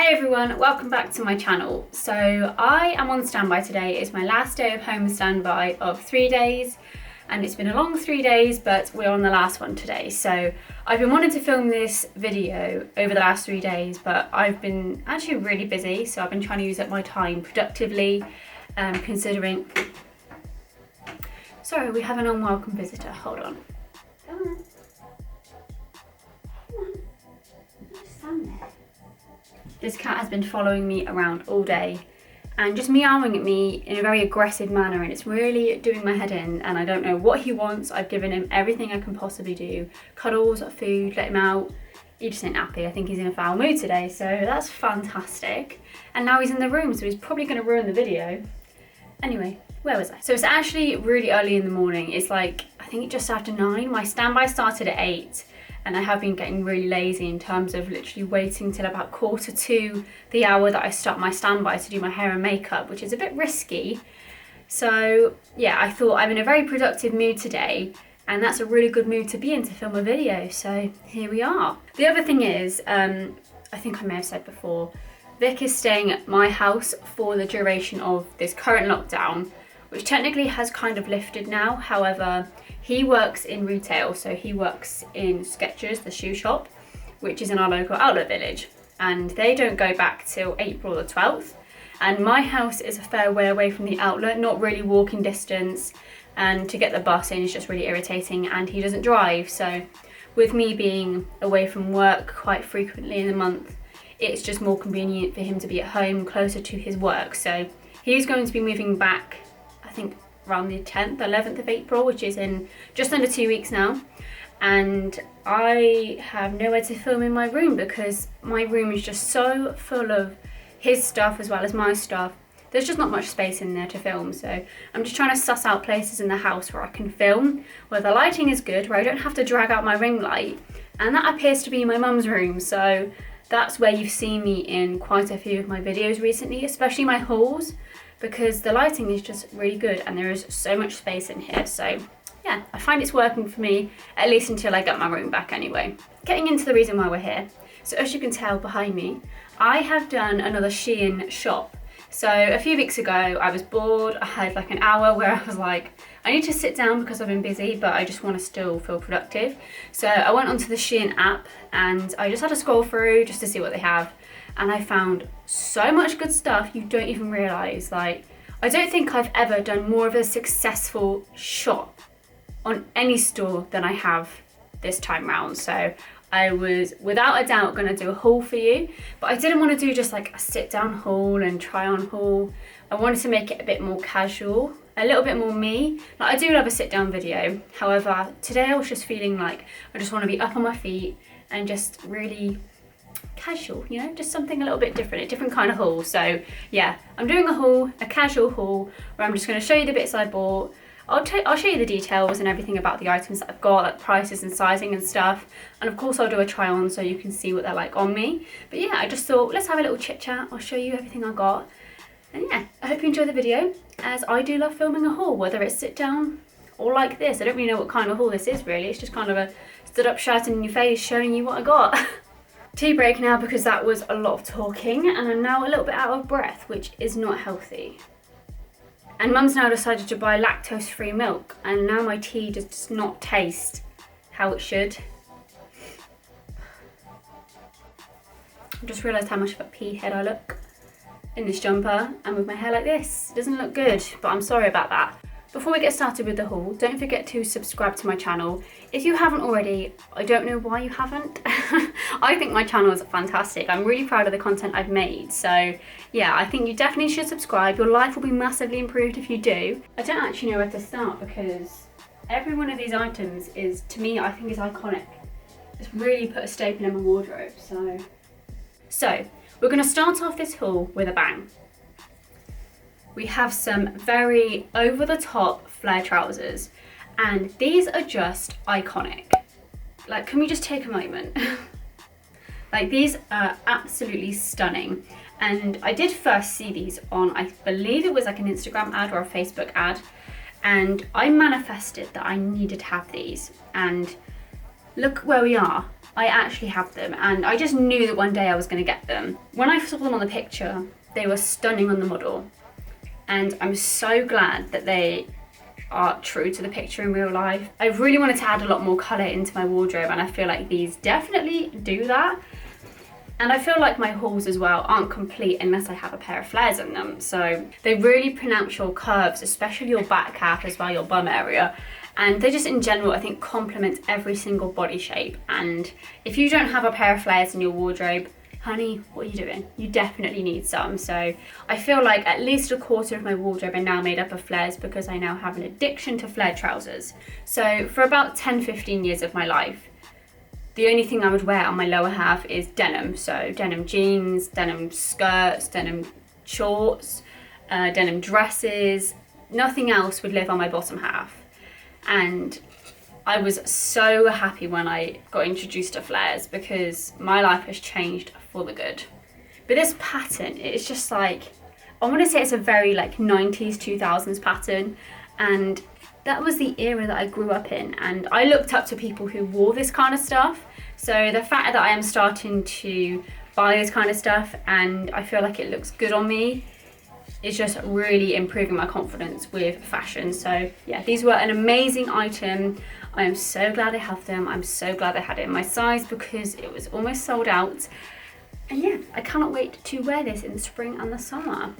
Hey everyone, welcome back to my channel. So I am on standby today. It's my last day of home standby of 3 days, and it's been a long 3 days, but we're on the last one today. So I've been wanting to film this video over the last 3 days, but I've been actually really busy, so I've been trying to use up my time productively, considering... Sorry, we have an unwelcome visitor. Hold on. Come on. Come on. Just stand there. This cat has been following me around all day and just meowing at me in a very aggressive manner, and it's really doing my head in, and I don't know what he wants. I've given him everything I can possibly do. Cuddles, food, let him out. He just ain't happy. I think he's in a foul mood today, so that's fantastic. And now he's in the room, so he's probably going to ruin the video. Anyway, where was I? So it's actually really early in the morning. It's like, I think just after 9. My standby started at 8. And I have been getting really lazy in terms of literally waiting till about 1:45, the hour that I start my standby, to do my hair and makeup, which is a bit risky. So yeah, I thought I'm in a very productive mood today, and that's a really good mood to be in to film a video. So here we are. The other thing is, I think I may have said before, Vic is staying at my house for the duration of this current lockdown, which technically has kind of lifted now. However, he works in retail, so he works in Skechers, the shoe shop, which is in our local outlet village, and they don't go back till April the 12th. And my house is a fair way away from the outlet, not really walking distance, and to get the bus in is just really irritating, and he doesn't drive. So with me being away from work quite frequently in the month, it's just more convenient for him to be at home closer to his work. So he's going to be moving back, I think, around the 10th, 11th of April, which is in just under 2 weeks now. And I have nowhere to film in my room because my room is just so full of his stuff as well as my stuff. There's just not much space in there to film, so I'm just trying to suss out places in the house where I can film, where the lighting is good, where I don't have to drag out my ring light, and that appears to be my mum's room. So that's where you've seen me in quite a few of my videos recently, especially my hauls, because the lighting is just really good and there is so much space in here. So yeah, I find it's working for me, at least until I get my room back anyway. Getting into the reason why we're here. So as you can tell behind me, I have done another Shein shop. So a few weeks ago, I was bored. I had like an hour where I was like, I need to sit down because I've been busy, but I just want to still feel productive. So I went onto the Shein app and I just had to scroll through just to see what they have. And I found so much good stuff you don't even realise. Like, I don't think I've ever done more of a successful shop on any store than I have this time round. So I was without a doubt going to do a haul for you, but I didn't want to do just like a sit down haul and try on haul. I wanted to make it a bit more casual, a little bit more me. Like, I do love a sit down video. However, today I was just feeling like I just want to be up on my feet and just really casual, you know, just something a little bit different, a different kind of haul. So yeah, I'm doing a haul, a casual haul, where I'm just going to show you the bits I bought. I'll show you the details and everything about the items that I've got, like prices and sizing and stuff. And of course I'll do a try on so you can see what they're like on me. But yeah, I just thought, let's have a little chit chat. I'll show you everything I got. And yeah, I hope you enjoy the video, as I do love filming a haul, whether it's sit down or like this. I don't really know what kind of haul this is really. It's just kind of a stood up shouting in your face, showing you what I got. Tea break now, because that was a lot of talking and I'm now a little bit out of breath, which is not healthy. And Mum's now decided to buy lactose-free milk, and now my tea does not taste how it should. I just realised how much of a pea head I look in this jumper and with my hair like this. It doesn't look good, but I'm sorry about that. Before we get started with the haul, don't forget to subscribe to my channel. If you haven't already, I don't know why you haven't. I think my channel is fantastic. I'm really proud of the content I've made. So yeah, I think you definitely should subscribe. Your life will be massively improved if you do. I don't actually know where to start because every one of these items is, to me, I think is iconic. It's really put a staple in my wardrobe. So we're going to start off this haul with a bang. We have some very over-the-top flare trousers, and these are just iconic. Like, can we just take a moment? Like, these are absolutely stunning. And I did first see these on, I believe it was like an Instagram ad or a Facebook ad, and I manifested that I needed to have these. And look where we are. I actually have them, and I just knew that one day I was going to get them. When I saw them on the picture, they were stunning on the model, and I'm so glad that they are true to the picture in real life. I really wanted to add a lot more colour into my wardrobe, and I feel like these definitely do that. And I feel like my hauls as well aren't complete unless I have a pair of flares in them. So they really pronounce your curves, especially your back calf as well, your bum area. And they just in general, I think, complement every single body shape. And if you don't have a pair of flares in your wardrobe, honey, what are you doing? You definitely need some. So I feel like at least a quarter of my wardrobe are now made up of flares because I now have an addiction to flared trousers. So for about 10-15 years of my life, the only thing I would wear on my lower half is denim. So denim jeans, denim skirts, denim shorts, denim dresses. Nothing else would live on my bottom half. And I was so happy when I got introduced to flares because my life has changed for the good. But this pattern, it's just like, I want to say it's a very like 90s, 2000s pattern. And that was the era that I grew up in, and I looked up to people who wore this kind of stuff. So the fact that I am starting to buy this kind of stuff and I feel like it looks good on me is just really improving my confidence with fashion. So yeah, these were an amazing item. I am so glad I have them. I'm so glad I had it in my size because it was almost sold out. And yeah, I cannot wait to wear this in the spring and the summer.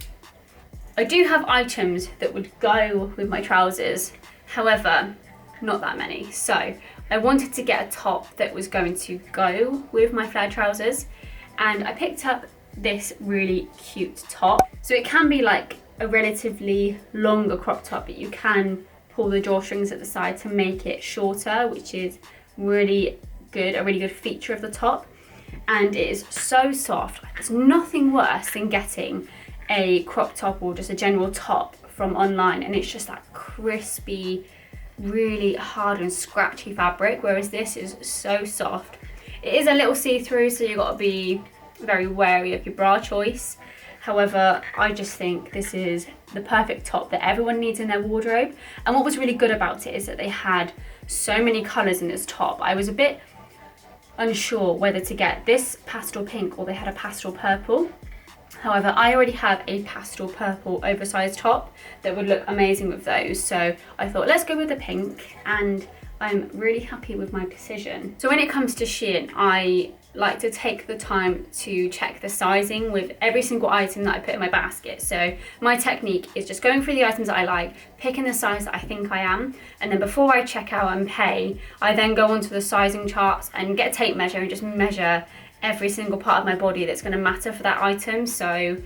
I do have items that would go with my trousers. However, not that many. So I wanted to get a top that was going to go with my flared trousers, and I picked up this really cute top. So it can be like a relatively longer crop top, but you can pull the drawstrings at the side to make it shorter, which is really good, a really good feature of the top. And it is so soft. There's nothing worse than getting a crop top or just a general top from online and it's just that crispy, really hard and scratchy fabric, whereas this is so soft. It is a little see-through, so you've got to be very wary of your bra choice. However, I just think this is the perfect top that everyone needs in their wardrobe. And what was really good about it is that they had so many colours in this top. I was a bit unsure whether to get this pastel pink or they had a pastel purple. However, I already have a pastel purple oversized top that would look amazing with those. So I thought, let's go with the pink, and I'm really happy with my decision. So when it comes to Shein, I like to take the time to check the sizing with every single item that I put in my basket. So my technique is just going through the items that I like, picking the size that I think I am, and then before I check out and pay, I then go onto the sizing charts and get a tape measure and just measure every single part of my body that's going to matter for that item. So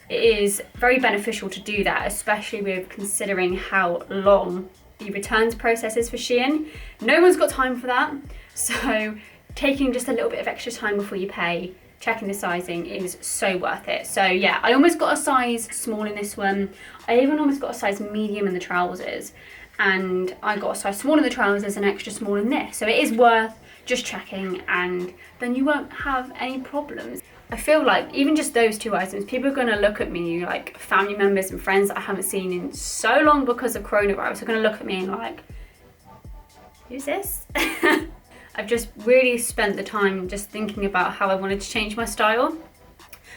it is very beneficial to do that, especially with considering how long the returns process is for Shein. No one's got time for that, so taking just a little bit of extra time before you pay, checking the sizing is so worth it. So yeah, I almost got a size small in this one. I even almost got a size medium in the trousers, and I got a size small in the trousers and extra small in this. So it is worth just checking, and then you won't have any problems. I feel like even just those two items, people are going to look at me, like family members and friends that I haven't seen in so long because of coronavirus are going to look at me and like, who's this? I've just really spent the time just thinking about how I wanted to change my style.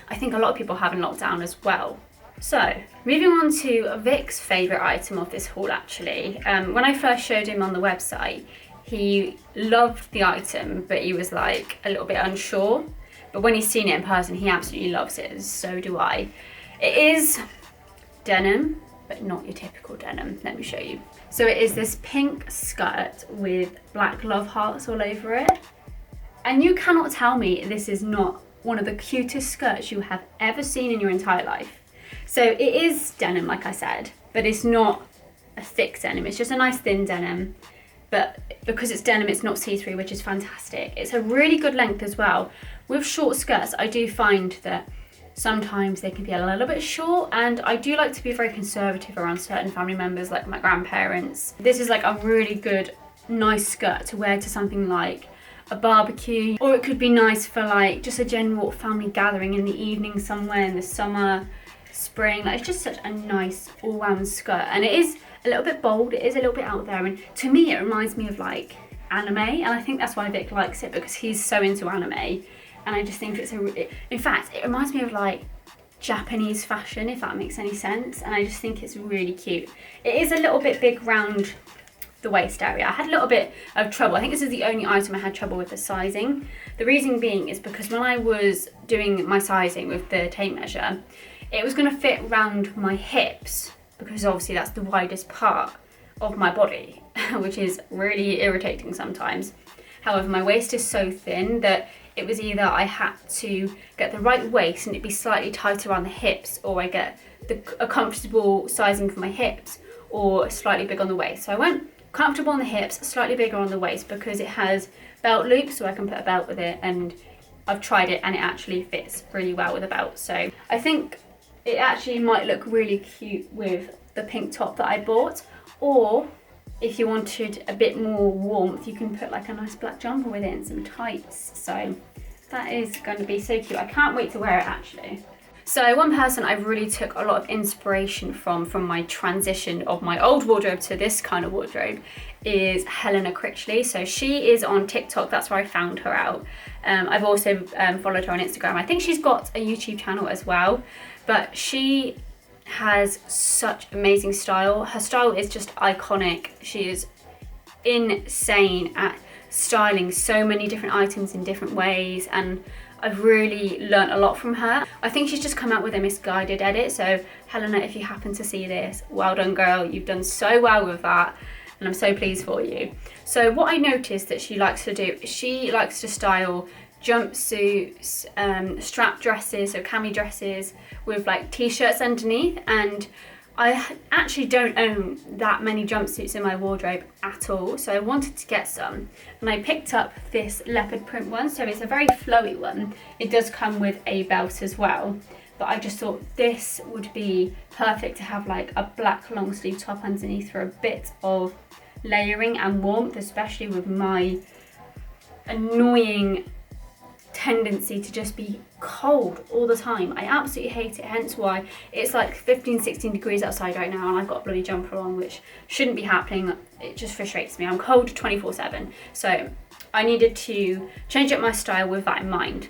I think a lot of people have in lockdown as well. So moving on to Vic's favourite item of this haul actually. When I first showed him on the website, he loved the item, but he was like a little bit unsure. But when he's seen it in person, he absolutely loves it, and so do I. It is denim, but not your typical denim. Let me show you. So it is this pink skirt with black love hearts all over it. And you cannot tell me this is not one of the cutest skirts you have ever seen in your entire life. So it is denim, like I said, but it's not a thick denim. It's just a nice thin denim. But because it's denim, it's not see-through, which is fantastic. It's a really good length as well. With short skirts, I do find that sometimes they can be a little bit short, and I do like to be very conservative around certain family members, like my grandparents. This is like a really good, nice skirt to wear to something like a barbecue, or it could be nice for like just a general family gathering in the evening somewhere in the summer, spring. Like, it's just such a nice all-round skirt, and it is a little bit bold, it is a little bit out there, and to me it reminds me of like anime, and I think that's why Vic likes it, because he's so into anime, and I just think it's in fact, it reminds me of like Japanese fashion, if that makes any sense, and I just think it's really cute. It is a little bit big round the waist area. I had a little bit of trouble. I think this is the only item I had trouble with the sizing. The reason being is because when I was doing my sizing with the tape measure, it was going to fit round my hips, because obviously that's the widest part of my body, which is really irritating sometimes. However, my waist is so thin that it was either I had to get the right waist and it'd be slightly tighter around the hips, or I get a comfortable sizing for my hips, or slightly big on the waist. So I went comfortable on the hips, slightly bigger on the waist, because it has belt loops, so I can put a belt with it, and I've tried it and it actually fits really well with a belt. So I think it actually might look really cute with the pink top that I bought, or if you wanted a bit more warmth, you can put like a nice black jumper with it and some tights. So that is going to be so cute. I can't wait to wear it actually. So one person I really took a lot of inspiration from my transition of my old wardrobe to this kind of wardrobe is Helena Critchley. So she is on TikTok, that's where I found her out. I've also followed her on Instagram. I think she's got a YouTube channel as well, but she has such amazing style. Her style is just iconic. She is insane at styling so many different items in different ways, and I've really learnt a lot from her. I think she's just come out with a misguided edit, so Helena, if you happen to see this, well done girl, you've done so well with that, and I'm so pleased for you. So what I noticed that she likes to do, she likes to style jumpsuits, strap dresses, so cami dresses with like t-shirts underneath, and I actually don't own that many jumpsuits in my wardrobe at all, so I wanted to get some, and I picked up this leopard print one. So it's a very flowy one. It does come with a belt as well, but I just thought this would be perfect to have like a black long sleeve top underneath for a bit of layering and warmth, especially with my annoying tendency to just be cold all the time. I absolutely hate it, hence why it's like 15-16 degrees outside right now and I've got a bloody jumper on, which shouldn't be happening. It just frustrates me. I'm cold 24/7, so I needed to change up my style with that in mind.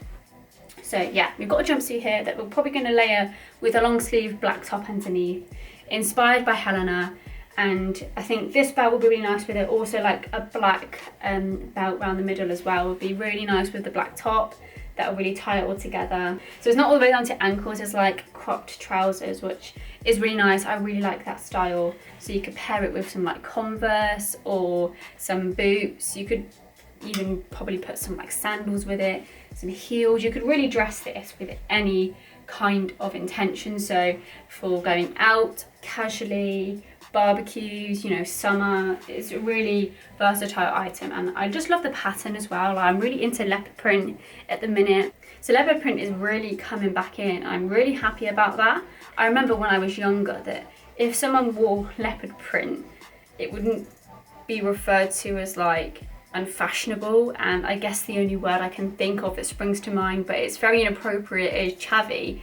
So yeah, we've got a jumpsuit here that we're probably going to layer with a long sleeve black top underneath, inspired by Helena. And I think this belt will be really nice with it. Also like a black belt around the middle as well would be really nice with the black top. That will really tie it all together. So it's not all the way down to ankles, it's like cropped trousers, which is really nice. I really like that style. So you could pair it with some like Converse or some boots. You could even probably put some like sandals with it, some heels. You could really dress this with any kind of intention. So for going out casually, barbecues, you know, summer, it's a really versatile item, and I just love the pattern as well. I'm really into leopard print at the minute, so leopard print is really coming back in. I'm really happy about that. I remember when I was younger that if someone wore leopard print, it wouldn't be referred to as like unfashionable, and I guess the only word I can think of that springs to mind, but it's very inappropriate, is chavvy.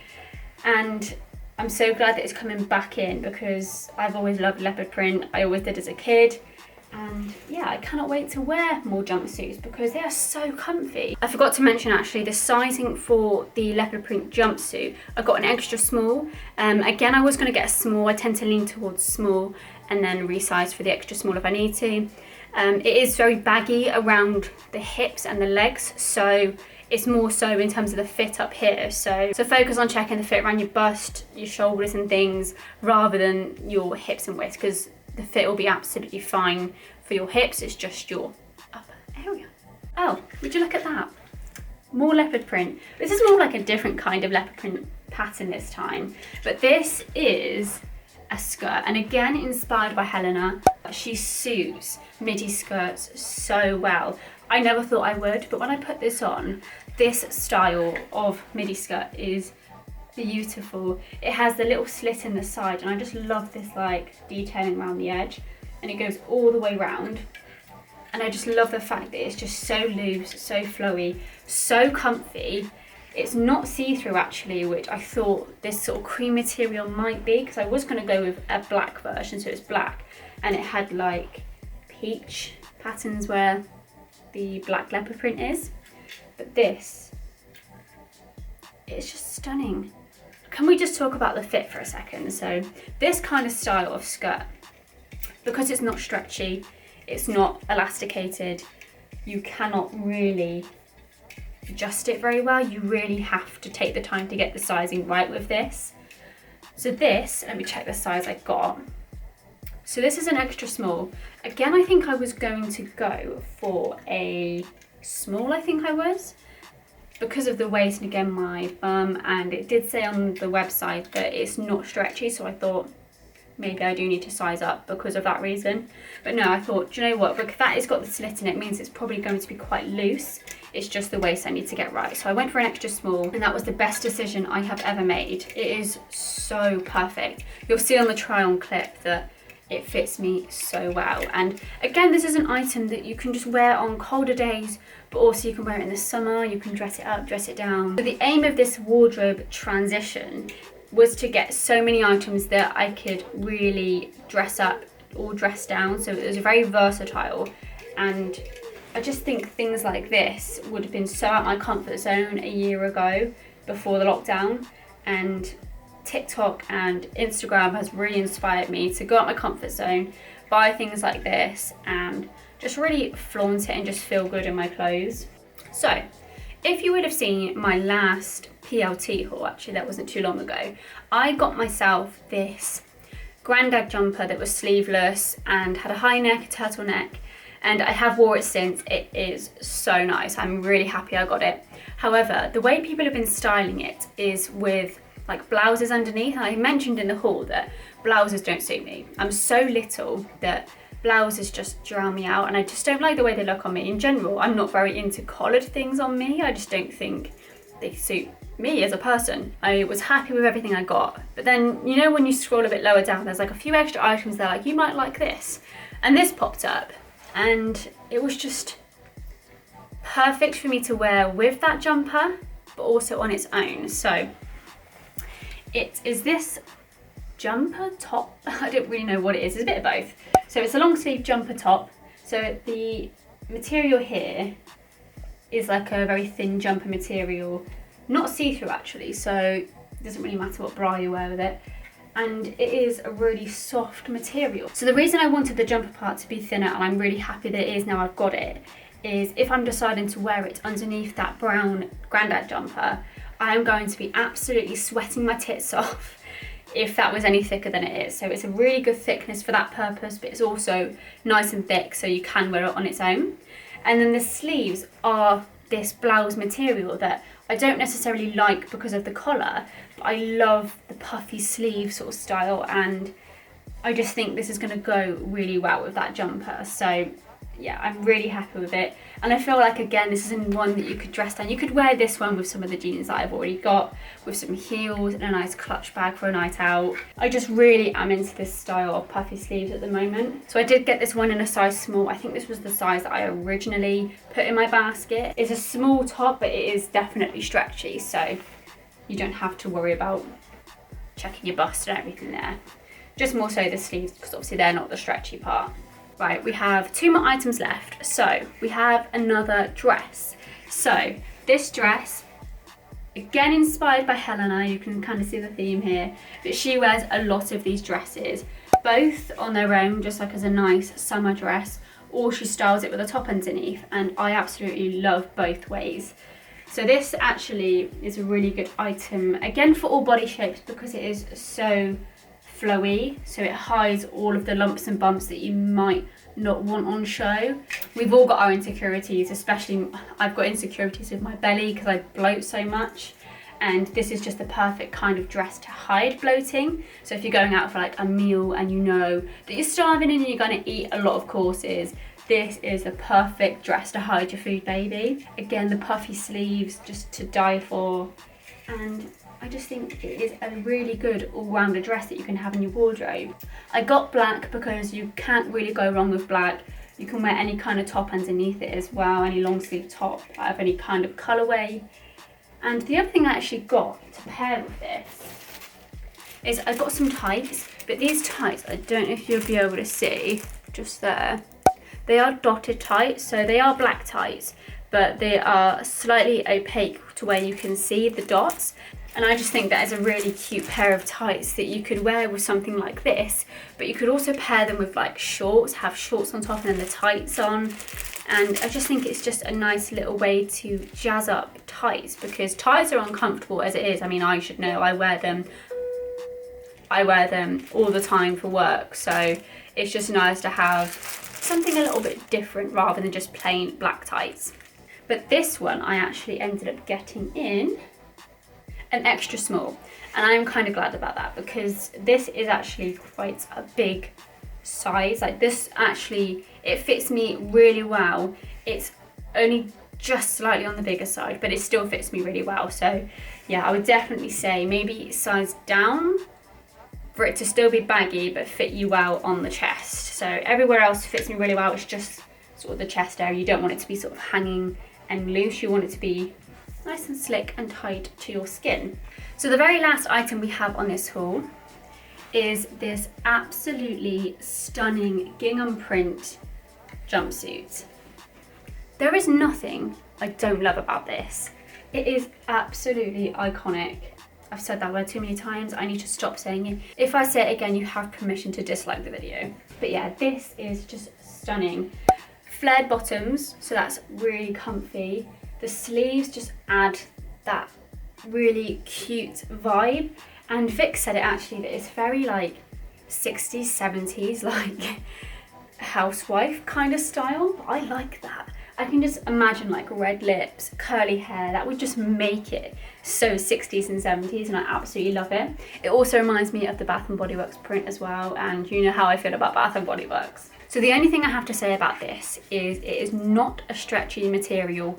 And I'm so glad that it's coming back in, because I've always loved leopard print. I always did as a kid. And yeah, I cannot wait to wear more jumpsuits because they are so comfy. I forgot to mention actually the sizing for the leopard print jumpsuit. I got an extra small. Again, I was going to get a small. I tend to lean towards small and then resize for the extra small if I need to. It is very baggy around the hips and the legs, so it's more so in terms of the fit up here. So focus on checking the fit around your bust, your shoulders and things, rather than your hips and waist, because the fit will be absolutely fine for your hips. It's just your upper area. Oh, would you look at that? More leopard print. This is more like a different kind of leopard print pattern this time, but this is a skirt, and again inspired by Helena. She suits midi skirts so well. I never thought I would, but when I put this on, this style of midi skirt is beautiful. It has the little slit in the side, and I just love this like detailing around the edge, and it goes all the way round. And I just love the fact that it's just so loose, so flowy, so comfy. It's not see-through actually, which I thought this sort of cream material might be, because I was going to go with a black version, so it's black, and it had like peach patterns where the black leopard print is. But this, it's just stunning. Can we just talk about the fit for a second? So this kind of style of skirt, because it's not stretchy, it's not elasticated, you cannot really adjust it very well. You really have to take the time to get the sizing right with this. So this, let me check the size I got. So this is an extra small. Again, I think I was going to go for a small, I think I was, because of the waist and again my bum, and it did say on the website that it's not stretchy, so I thought maybe I do need to size up because of that reason. But no, I thought, do you know what, because that has got the slit in it, means it's probably going to be quite loose. It's just the waist I need to get right. So I went for an extra small, and that was the best decision I have ever made. It is so perfect. You'll see on the try on clip that it fits me so well. And again, this is an item that you can just wear on colder days, but also you can wear it in the summer, you can dress it up, dress it down. So the aim of this wardrobe transition was to get so many items that I could really dress up or dress down. So it was very versatile, and I just think things like this would have been so out my comfort zone a year ago before the lockdown, and TikTok and Instagram has really inspired me to go out my comfort zone, buy things like this and just really flaunt it and just feel good in my clothes. So if you would have seen my last PLT haul, actually that wasn't too long ago, I got myself this grandad jumper that was sleeveless and had a high neck, a turtleneck, and I have wore it since. It is so nice. I'm really happy I got it. However, the way people have been styling it is with like blouses underneath. I mentioned in the haul that blouses don't suit me. I'm so little that blouses just drown me out, and I just don't like the way they look on me. In general, I'm not very into collared things on me. I just don't think they suit me as a person. I was happy with everything I got, but then, you know, when you scroll a bit lower down, there's like a few extra items there, like you might like this. And this popped up, and it was just perfect for me to wear with that jumper, but also on its own. So it is this jumper top. I don't really know what it is. It's a bit of both. So it's a long sleeve jumper top. So the material here is like a very thin jumper material, not see-through actually, so it doesn't really matter what bra you wear with it. And it is a really soft material. So the reason I wanted the jumper part to be thinner, and I'm really happy that it is now I've got it, is if I'm deciding to wear it underneath that brown grandad jumper, I am going to be absolutely sweating my tits off if that was any thicker than it is. So it's a really good thickness for that purpose, but it's also nice and thick so you can wear it on its own. And then the sleeves are this blouse material that I don't necessarily like because of the collar, but I love the puffy sleeve sort of style, and I just think this is going to go really well with that jumper. So yeah, I'm really happy with it, and I feel like, again, this isn't one that you could dress down. You could wear this one with some of the jeans that I've already got, with some heels and a nice clutch bag for a night out. I just really am into this style of puffy sleeves at the moment. So I did get this one in a size small. I think this was the size that I originally put in my basket. It's a small top, but it is definitely stretchy, so you don't have to worry about checking your bust and everything there. Just more so the sleeves, because obviously they're not the stretchy part. Right, we have 2 more items left. So we have another dress. So this dress, again inspired by Helena, you can kind of see the theme here, but she wears a lot of these dresses, both on their own, just like as a nice summer dress, or she styles it with a top underneath, and I absolutely love both ways. So this actually is a really good item, again for all body shapes, because it is so flowy, so it hides all of the lumps and bumps that you might not want on show. We've all got our insecurities, especially I've got insecurities with my belly because I bloat so much, and this is just the perfect kind of dress to hide bloating. So if you're going out for like a meal and you know that you're starving and you're going to eat a lot of courses, this is the perfect dress to hide your food, baby. Again, the puffy sleeves, just to die for, and I just think it is a really good all-rounder dress that you can have in your wardrobe. I got black because you can't really go wrong with black. You can wear any kind of top underneath it as well, any long sleeve top of any kind of colourway. And the other thing I actually got to pair with this is I got some tights, but these tights, I don't know if you'll be able to see, just there, They are dotted tights, so they are black tights, but they are slightly opaque to where you can see the dots. And I just think that is a really cute pair of tights that you could wear with something like this, but you could also pair them with like shorts, have shorts on top and then the tights on. And I just think it's just a nice little way to jazz up tights, because tights are uncomfortable as it is. I mean, I should know, I wear them all the time for work, so it's just nice to have something a little bit different rather than just plain black tights. But this one I actually ended up getting in an extra small, and I'm kind of glad about that, because this is actually quite a big size. Like this actually, it fits me really well. It's only just slightly on the bigger side, but it still fits me really well. So yeah, I would definitely say maybe size down for it to still be baggy but fit you well on the chest. So everywhere else fits me really well. It's just sort of the chest area. You don't want it to be sort of hanging and loose. You want it to be nice and slick and tight to your skin. So the very last item we have on this haul is this absolutely stunning gingham print jumpsuit. There is nothing I don't love about this. It is absolutely iconic. I've said that word too many times. I need to stop saying it. If I say it again, you have permission to dislike the video. But yeah, this is just stunning. Flared bottoms, so that's really comfy. The sleeves just add that really cute vibe. And Vic said it actually, that it's very like 60s, 70s, like housewife kind of style. But I like that. I can just imagine like red lips, curly hair. That would just make it so 60s and 70s, and I absolutely love it. It also reminds me of the Bath & Body Works print as well, and you know how I feel about Bath & Body Works. So the only thing I have to say about this is it is not a stretchy material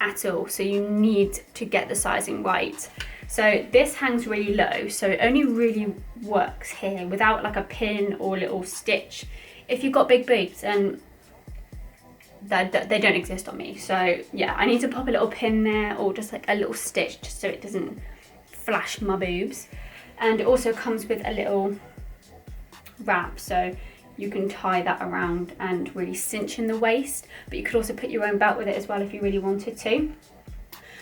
at all, so you need to get the sizing right. So this hangs really low, so it only really works here without like a pin or a little stitch if you've got big boobs, and they don't exist on me. So yeah, I need to pop a little pin there or just like a little stitch just so it doesn't flash my boobs. And it also comes with a little wrap, so you can tie that around and really cinch in the waist, but you could also put your own belt with it as well if you really wanted to.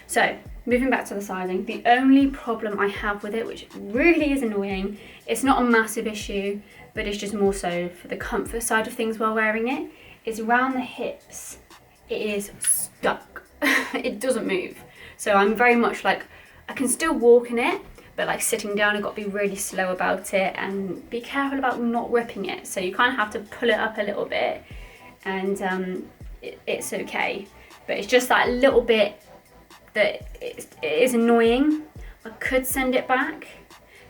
So moving back to the sizing, the only problem I have with it, which really is annoying, it's not a massive issue, but it's just more so for the comfort side of things while wearing it, is around the hips. It is stuck. It doesn't move. So I'm very much like, I can still walk in it, but like sitting down, I've got to be really slow about it and be careful about not ripping it. So you kind of have to pull it up a little bit, and it's okay. But it's just that little bit that it is annoying. I could send it back,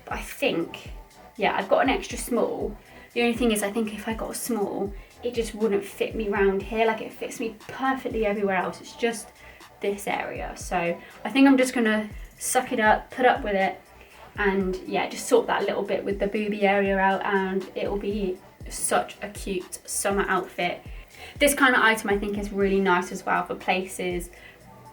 but I think, yeah, I've got an extra small. The only thing is, I think if I got a small, it just wouldn't fit me round here. Like it fits me perfectly everywhere else. It's just this area. So I think I'm just gonna suck it up, put up with it, and yeah, just sort that little bit with the boobie area out, and it will be such a cute summer outfit. This kind of item I think is really nice as well for places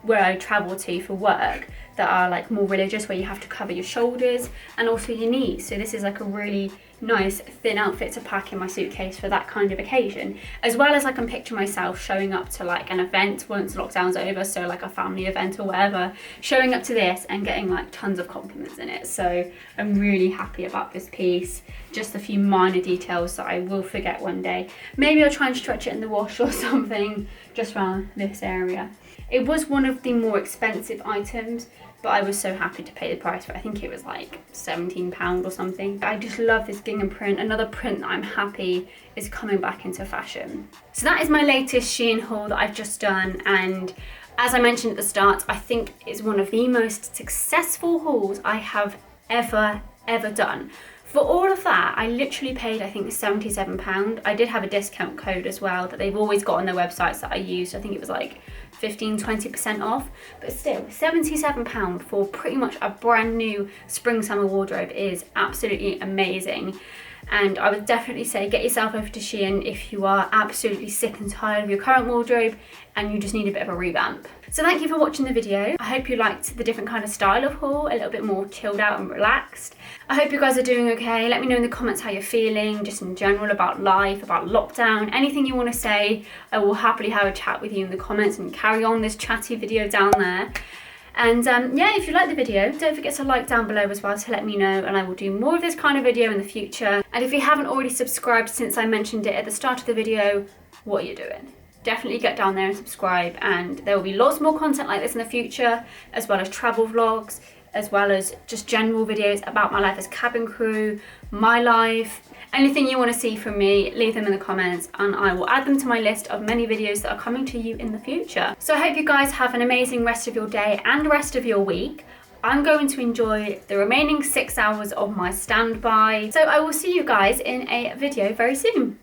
where I travel to for work that are like more religious, where you have to cover your shoulders and also your knees. So this is like a really nice thin outfit to pack in my suitcase for that kind of occasion, as well as I can picture myself showing up to like an event once lockdown's over, so like a family event or whatever, showing up to this and getting like tons of compliments in it. So I'm really happy about this piece. Just a few minor details that I will forget one day. Maybe I'll try and stretch it in the wash or something just around this area. It was one of the more expensive items, but I was so happy to pay the price for it. I think it was like £17 or something. I just love this gingham print. Another print that I'm happy is coming back into fashion. So that is my latest Shein haul that I've just done, and as I mentioned at the start, I think it's one of the most successful hauls I have ever done. For all of that, I literally paid, I think, £77. I did have a discount code as well that they've always got on their websites that I used. I think it was like 15-20% off, but still £77 for pretty much a brand new spring summer wardrobe is absolutely amazing. And I would definitely say get yourself over to Shein if you are absolutely sick and tired of your current wardrobe and you just need a bit of a revamp. So thank you for watching the video. I hope you liked the different kind of style of haul, a little bit more chilled out and relaxed. I hope you guys are doing okay. Let me know in the comments how you're feeling, just in general, about life, about lockdown, anything you want to say. I will happily have a chat with you in the comments and carry on this chatty video down there. And yeah, if you like the video, don't forget to like down below as well to let me know, and I will do more of this kind of video in the future. And if you haven't already subscribed since I mentioned it at the start of the video, what are you doing? Definitely get down there and subscribe, and there will be lots more content like this in the future, as well as travel vlogs, as well as just general videos about my life as cabin crew, my life. Anything you want to see from me, leave them in the comments and I will add them to my list of many videos that are coming to you in the future. So I hope you guys have an amazing rest of your day and rest of your week. I'm going to enjoy the remaining 6 hours of my standby. So I will see you guys in a video very soon.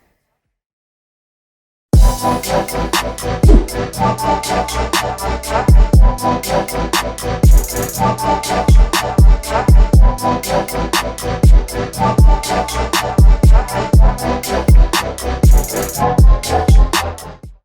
Thank you.